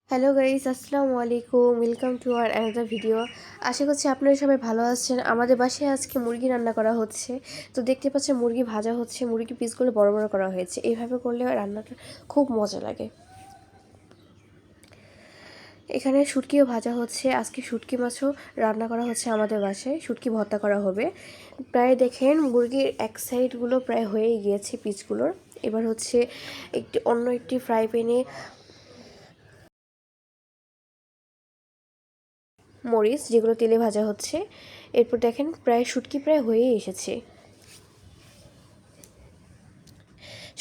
Hello guys, আসসালামু আলাইকুম। Welcome to আর অ্যানাদার ভিডিও। আশা করছি আপনারা সবাই ভালো আছেন। আমাদের বাসায় আজকে মুরগি রান্না করা হচ্ছে। তো দেখতে পাচ্ছেন মুরগি ভাজা হচ্ছে, মুরগি পিসগুলো বড় বড় করা হয়েছে। এইভাবে করলে রান্নাটা খুব মজা লাগে। এখানে শুটকিও ভাজা হচ্ছে। আজকে শুটকি মাছও রান্না করা হচ্ছে আমাদের বাসায়। শুটকি ভর্তা করা হবে। প্রায় দেখেন মুরগির এক সাইডগুলো প্রায় হয়েই গিয়েছে পিসগুলোর। এবার হচ্ছে অন্য একটি ফ্রাই প্যানে মরিচ, যেগুলো তেলে ভাজা হচ্ছে। এরপর দেখেন প্রায় শুটকি প্রায় হয়েই এসেছে।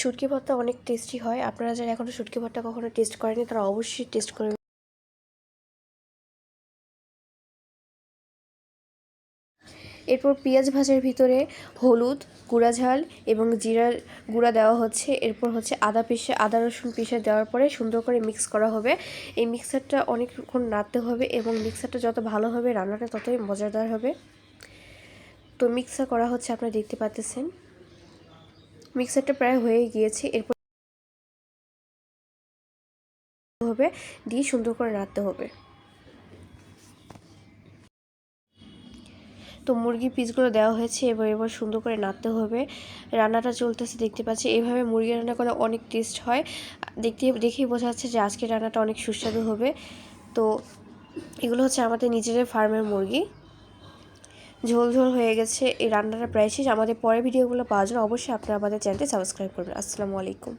শুটকি ভর্তা অনেক টেস্টি হয়। আপনারা যারা এখনও শুটকি ভর্তা কখনো টেস্ট করেনি তারা অবশ্যই টেস্ট করে। এরপর পেঁয়াজ ভাজার ভিতরে হলুদ, গুঁড়া ঝাল এবং জিরার গুঁড়া দেওয়া হচ্ছে। এরপর হচ্ছে আদা রসুন পিষে দেওয়ার পরে সুন্দর করে মিক্স করা হবে। এই মিক্সারটা অনেকক্ষণ নাড়তে হবে এবং মিক্সারটা যত ভালো হবে রান্নাটা ততই মজাদার হবে। তো মিক্সার করা হচ্ছে, আপনারা দেখতে পাচ্ছেন মিক্সারটা প্রায় হয়ে গিয়েছে। এরপর হবে দিয়ে সুন্দর করে নাড়তে হবে। তো মুরগির পিসগুলো দেওয়া হয়েছে, এবার সুন্দর করে নাড়তে হবে। রান্নাটা চলতেছে, দেখতে পাচ্ছি। এইভাবে মুরগি রান্না করলে অনেক টেস্ট হয়। দেখেই বোঝা যাচ্ছে যে আজকের রান্নাটা অনেক সুস্বাদু হবে। তো এগুলো হচ্ছে আমাদের নিজেদের ফার্মের মুরগি। ঝোল ঝোল হয়ে গেছে। এই রান্নাটা প্রায় শেষ। আমাদের পরের ভিডিওগুলো পাওয়ার জন্য অবশ্যই আপনারা আমাদের চ্যানেলটি সাবস্ক্রাইব করবেন। আসসালামু আলাইকুম।